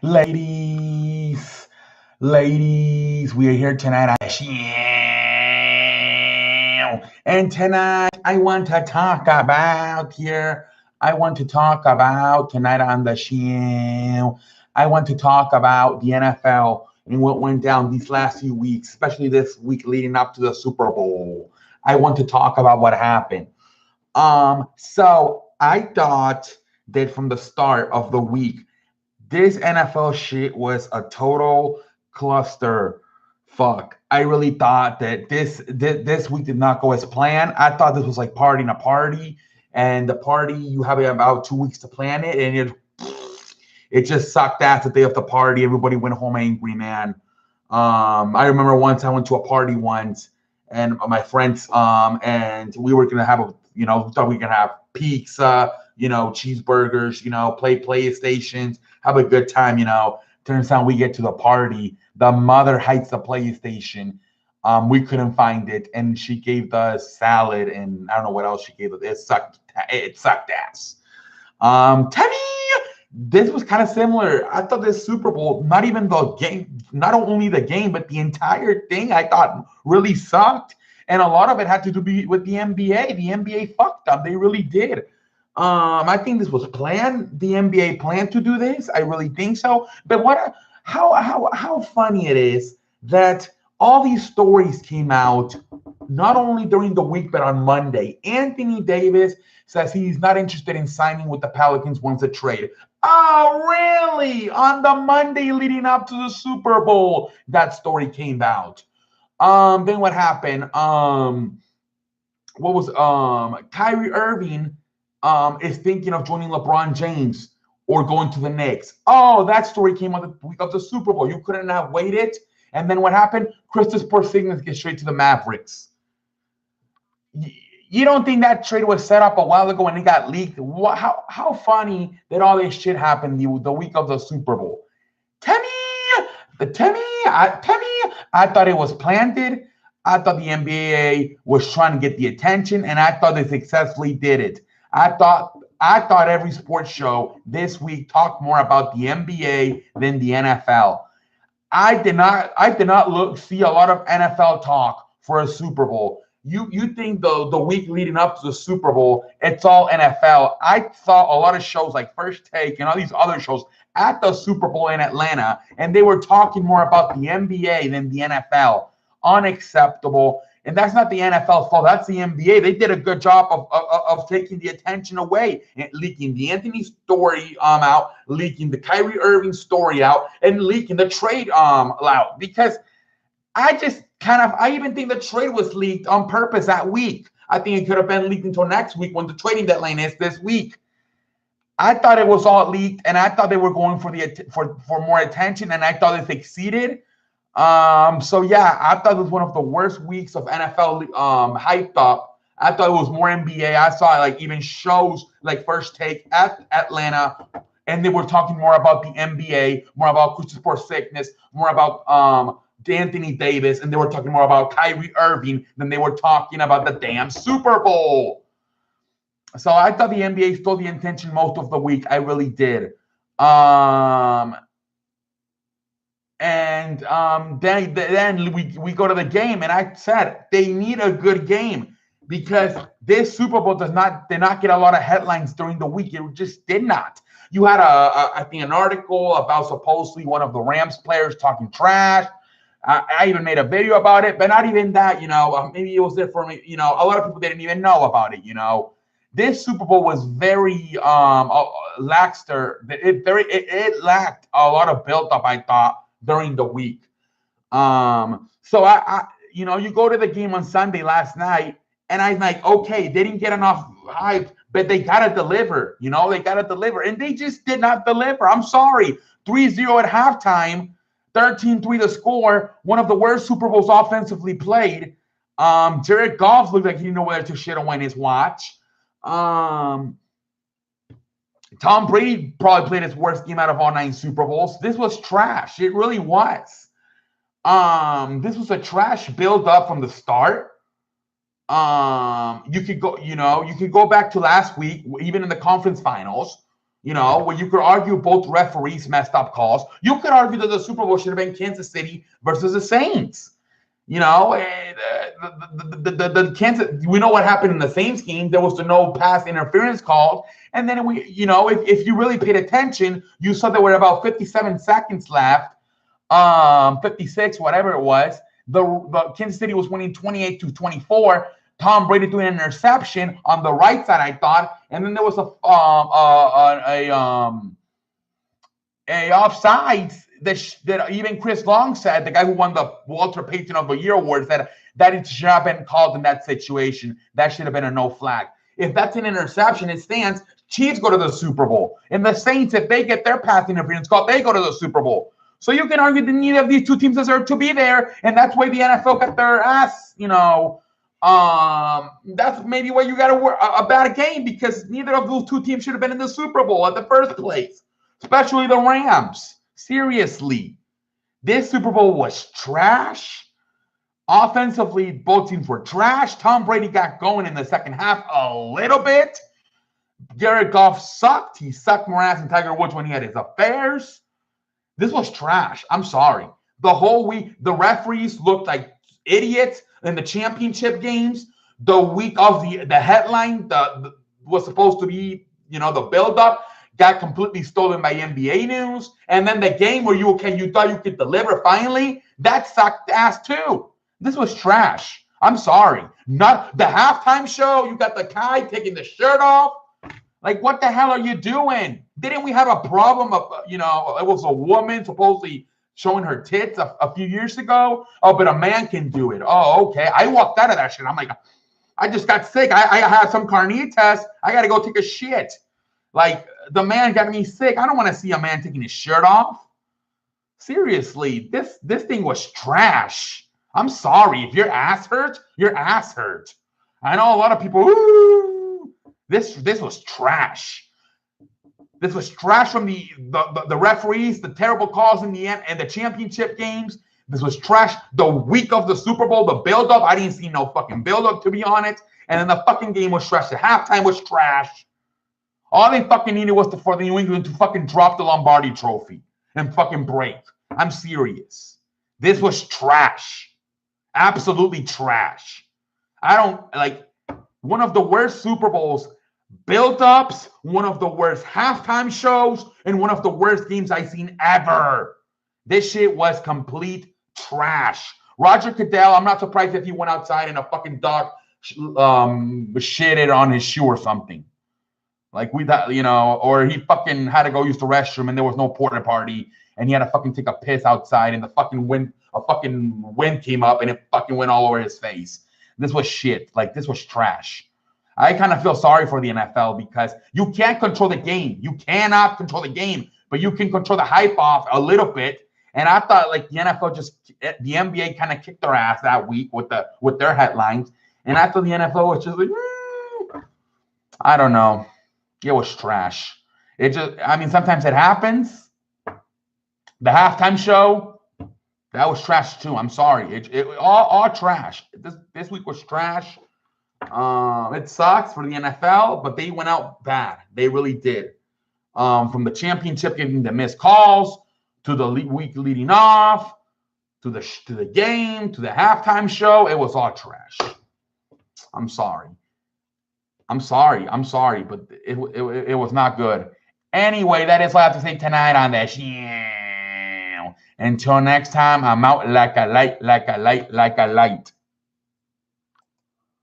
Ladies, we are here tonight on and tonight I want to talk about here. I want to talk about tonight on the show. I want to talk about the NFL and what went down these last few weeks, especially this week leading up to the Super Bowl. I want to talk about what happened. So I thought that from the start of the week, this NFL shit was a total cluster fuck. I really thought that this week did not go as planned. I thought this was like partying a party, and the party you have about 2 weeks to plan it, and it just sucked ass the day of the party. Everybody went home angry, man. I remember once I went to a party once, and my friends, and we were gonna have we thought we were gonna have pizza, cheeseburgers, play PlayStations, have a good time. Turns out we get to the party, the mother hides the PlayStation. We couldn't find it, and she gave the salad, and I don't know what else she gave us. It sucked ass. Tammy, this was kind of similar. I thought this Super Bowl, not even the game, not only the game, but the entire thing, I thought really sucked. And a lot of it had to do with the NBA. The NBA fucked up. They really did. I think this was planned. The NBA planned to do this. I really think so. But how funny it is that all these stories came out not only during the week but on Monday. Anthony Davis says he's not interested in signing with the Pelicans once a trade. Oh, really? On the Monday leading up to the Super Bowl, that story came out. Then what happened? What was Kyrie Irving is thinking of joining LeBron James or going to the Knicks. Oh, that story came out the week of the Super Bowl. You couldn't have waited. And then what happened? Kristaps Porzingis gets straight to the Mavericks. You don't think that trade was set up a while ago and it got leaked? How funny that all this shit happened the week of the Super Bowl. Tammy, I thought it was planted. I thought the NBA was trying to get the attention, and I thought they successfully did it. I thought every sports show this week talked more about the NBA than the NFL. I did not see a lot of NFL talk for a Super Bowl. You think the week leading up to the Super Bowl, it's all NFL. I saw a lot of shows like First Take and all these other shows at the Super Bowl in Atlanta, and they were talking more about the NBA than the NFL. Unacceptable. And that's not the NFL's fault. That's the NBA. They did a good job of taking the attention away and leaking the Anthony story out, leaking the Kyrie Irving story out, and leaking the trade out. Because I even think the trade was leaked on purpose that week. I think it could have been leaked until next week when the trading deadline is this week. I thought it was all leaked, and I thought they were going for more attention, and I thought they succeeded. So yeah, I thought it was one of the worst weeks of NFL hyped up. I thought it was more NBA. I saw like even shows like First Take at Atlanta, and they were talking more about the NBA, more about Kristaps Porzingis, more about Anthony Davis, and they were talking more about Kyrie Irving than they were talking about the damn Super Bowl. So I thought the NBA stole the attention most of the week. I really did. And then we go to the game, and I said they need a good game because this Super Bowl did not get a lot of headlines during the week. It just did not. You had I think an article about supposedly one of the Rams players talking trash. I even made a video about it, but not even that. Maybe it was there for me. A lot of people didn't even know about it. This Super Bowl was very lackster. It lacked a lot of build up, I thought, during the week. So I you go to the game on Sunday last night, and I'm like, okay, they didn't get enough hype, but they gotta deliver. They gotta deliver, and they just did not deliver. I'm sorry. 3-0 at halftime, 13-3 the score. One of the worst Super Bowls offensively played. Jared Goff looked like he didn't know whether to shit or win his watch. Tom Brady probably played his worst game out of all 9 Super Bowls. This was trash. It really was. This was a trash build up from the start. You could go back to last week, even in the conference finals. You know, where you could argue both referees messed up calls. You could argue that the Super Bowl should have been Kansas City versus the Saints. You know, the Kansas. We know what happened in the Saints game. There was no pass interference called, and then if you really paid attention, you saw there were about 57 seconds left, 56, whatever it was. The Kansas City was winning 28-24. Tom Brady threw an interception on the right side, I thought, and then there was a offsides that even Chris Long said, the guy who won the Walter Payton of the Year award, said that it should not have been called in that situation. That should have been a no flag. If that's an interception, it stands. Chiefs go to the Super Bowl. And the Saints, if they get their pass interference called, they go to the Super Bowl. So you can argue that neither of these two teams deserve to be there, and that's why the NFL got their ass, that's maybe why you got a bad game, because neither of those two teams should have been in the Super Bowl at the first place, especially the Rams. Seriously, this Super Bowl was trash. Offensively, both teams were trash. Tom Brady got going in the second half a little bit. Jared Goff sucked. He sucked more ass than Tiger Woods when he had his affairs. This was trash. I'm sorry. The whole week, the referees looked like idiots in the championship games. The week of the headline, was supposed to be, the build-up, got completely stolen by NBA news. And then the game where you thought you could deliver finally, that sucked ass too. This was trash. I'm sorry. Not the halftime show. You got the guy taking the shirt off. Like, what the hell are you doing? Didn't we have a problem of, it was a woman supposedly showing her tits a few years ago? Oh, but a man can do it. Oh, okay. I walked out of that shit. I'm like, I just got sick. I had some carnitas. I got to go take a shit. Like, the man got me sick. I don't want to see a man taking his shirt off. Seriously, this thing was trash. I'm sorry. If your ass hurt, your ass hurt. I know a lot of people, ooh, this was trash. This was trash from the referees, the terrible calls in the end, and the championship games. This was trash. The week of the Super Bowl, the build-up, I didn't see no fucking build-up, to be honest. And then the fucking game was trash. The halftime was trash. All they fucking needed was for the New England to fucking drop the Lombardi trophy and fucking break. I'm serious. This was trash. Absolutely trash. I don't, one of the worst Super Bowls build-ups, one of the worst halftime shows, and one of the worst games I've seen ever. This shit was complete trash. Roger Goodell, I'm not surprised if he went outside and a fucking dog shitted on his shoe or something. Like or he fucking had to go use the restroom and there was no porta party and he had to fucking take a piss outside and a fucking wind came up and it fucking went all over his face. This was shit. Like, this was trash. I kind of feel sorry for the NFL because you can't control the game. You cannot control the game, but you can control the hype off a little bit. And I thought the NBA kind of kicked their ass that week with their headlines. And I thought the NFL was just like, I don't know. It was trash. Sometimes it happens. The halftime show, that was trash too. I'm sorry. It all trash. This week was trash. It sucks for the NFL, but they went out bad. They really did. From the championship game, the missed calls, to the week leading off, to the game, to the halftime show, it was all trash. I'm sorry, but it was not good. Anyway, that is all I have to say tonight on that show. Until next time, I'm out like a light.